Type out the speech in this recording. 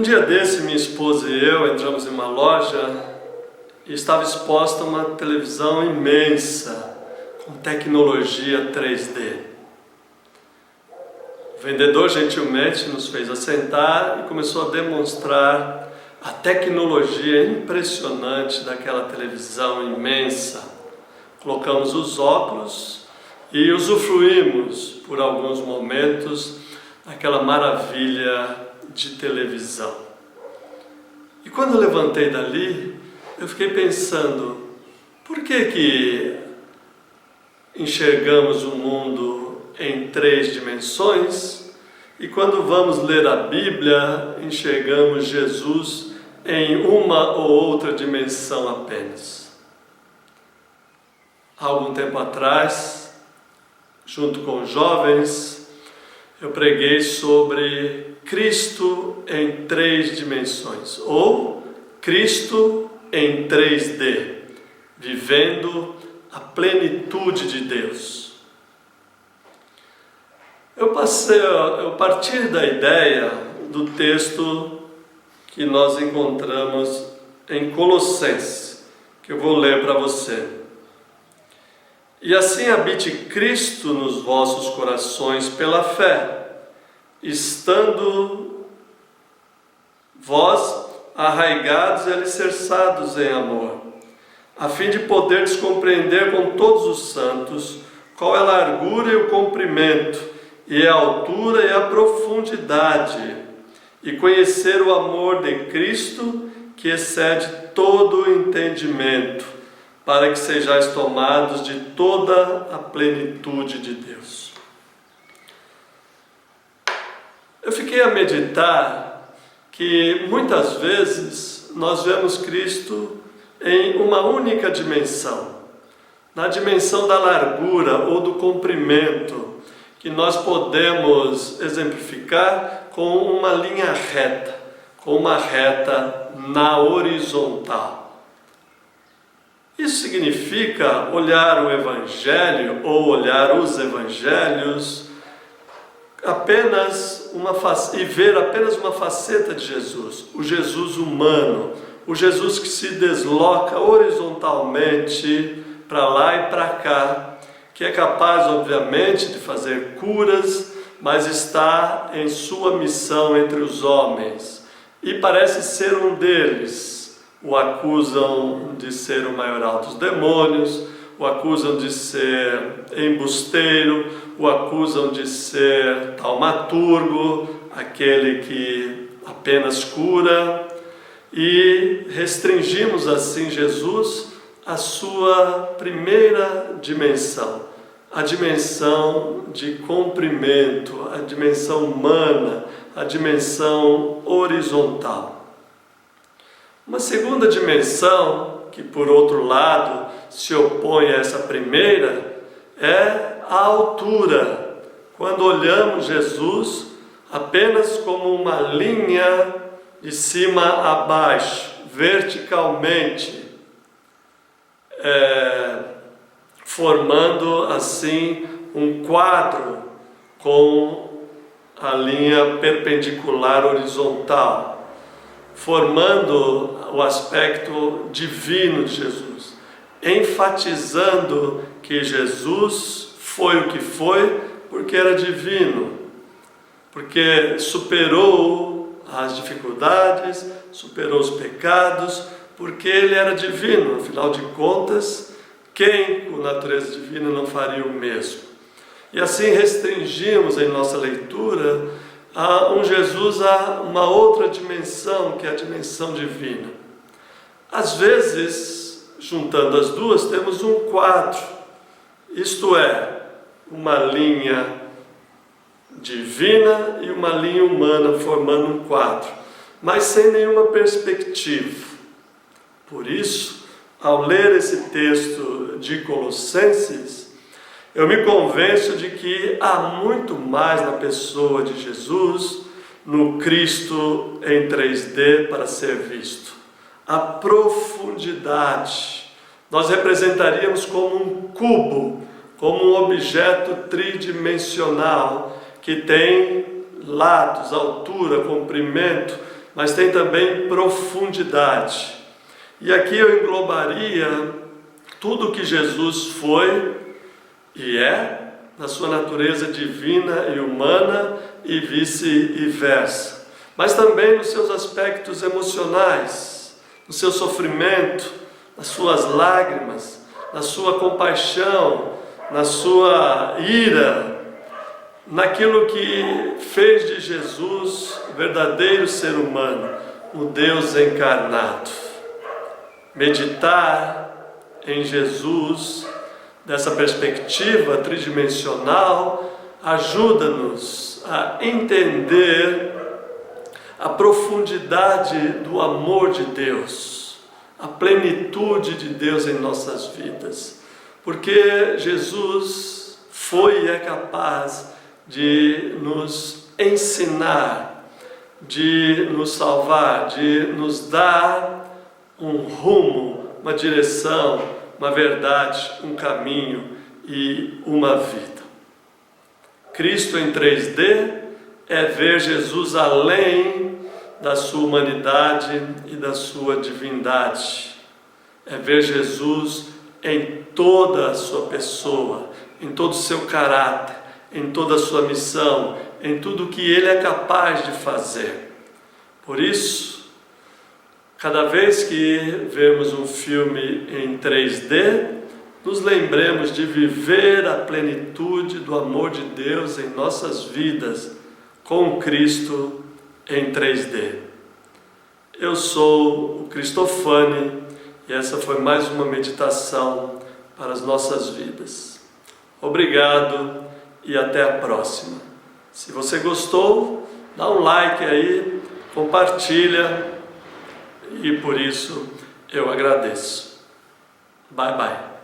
dia desse, minha esposa e eu entramos em uma loja e estava exposta uma televisão imensa, com tecnologia 3D. O vendedor gentilmente nos fez assentar e começou a demonstrar a tecnologia impressionante daquela televisão imensa. Colocamos os óculos e usufruímos por alguns momentos daquela maravilha de televisão. E quando eu levantei dali, eu fiquei pensando, por que enxergamos o mundo em 3 dimensões e quando vamos ler a Bíblia, enxergamos Jesus em uma ou outra dimensão apenas? Há algum tempo atrás, junto com jovens, eu preguei sobre Cristo em 3 dimensões, ou Cristo em 3D, vivendo a plenitude de Deus. Eu parti da ideia do texto que nós encontramos em Colossenses, que eu vou ler para você. E assim habite Cristo nos vossos corações pela fé, estando vós arraigados e alicerçados em amor, a fim de poderes compreender com todos os santos qual é a largura e o comprimento, e a altura e a profundidade, e conhecer o amor de Cristo, que excede todo o entendimento, para que sejais tomados de toda a plenitude de Deus. Eu fiquei a meditar que muitas vezes nós vemos Cristo em uma única dimensão, na dimensão da largura ou do comprimento, que nós podemos exemplificar com uma linha reta, com uma reta na horizontal. Isso significa olhar o Evangelho ou olhar os Evangelhos e ver apenas uma faceta de Jesus, o Jesus humano, o Jesus que se desloca horizontalmente para lá e para cá, que é capaz, obviamente, de fazer curas, mas está em sua missão entre os homens, e parece ser um deles. O acusam de ser o maioral dos demônios, o acusam de ser embusteiro, o acusam de ser taumaturgo, aquele que apenas cura, e restringimos assim Jesus à sua primeira dimensão, a dimensão de comprimento, a dimensão humana, a dimensão horizontal. Uma segunda dimensão, que por outro lado se opõe a essa primeira, é a altura. Quando olhamos Jesus apenas como uma linha de cima a baixo, verticalmente, formando assim um quadro com a linha perpendicular horizontal, formando o aspecto divino de Jesus, enfatizando que Jesus foi o que foi porque era divino, porque superou as dificuldades, superou os pecados, porque ele era divino. Afinal de contas, quem com natureza divina não faria o mesmo? E assim restringimos em nossa leitura a um Jesus a uma outra dimensão, que é a dimensão divina. Às vezes, juntando as duas, temos um quadro, isto é, uma linha divina e uma linha humana formando um quadro, mas sem nenhuma perspectiva. Por isso, ao ler esse texto de Colossenses, eu me convenço de que há muito mais na pessoa de Jesus, no Cristo em 3D para ser visto. A profundidade. Nós representaríamos como um cubo, como um objeto tridimensional que tem lados, altura, comprimento, mas tem também profundidade. E aqui eu englobaria tudo que Jesus foi e é, na sua natureza divina e humana e vice-versa, mas também nos seus aspectos emocionais, no seu sofrimento, nas suas lágrimas, na sua compaixão, na sua ira, naquilo que fez de Jesus o verdadeiro ser humano, o Deus encarnado. Meditar em Jesus, dessa perspectiva tridimensional, ajuda-nos a entender a profundidade do amor de Deus, a plenitude de Deus em nossas vidas, porque Jesus foi e é capaz de nos ensinar, de nos salvar, de nos dar um rumo, uma direção, uma verdade, um caminho e uma vida. Cristo em 3D é ver Jesus além da sua humanidade e da sua divindade. É ver Jesus em toda a sua pessoa, em todo o seu caráter, em toda a sua missão, em tudo que Ele é capaz de fazer. Por isso, cada vez que vemos um filme em 3D, nos lembremos de viver a plenitude do amor de Deus em nossas vidas, com Cristo em 3D. Eu sou o Cristofani e essa foi mais uma meditação para as nossas vidas. Obrigado e até a próxima. Se você gostou, dá um like aí, compartilha e por isso eu agradeço. Bye bye.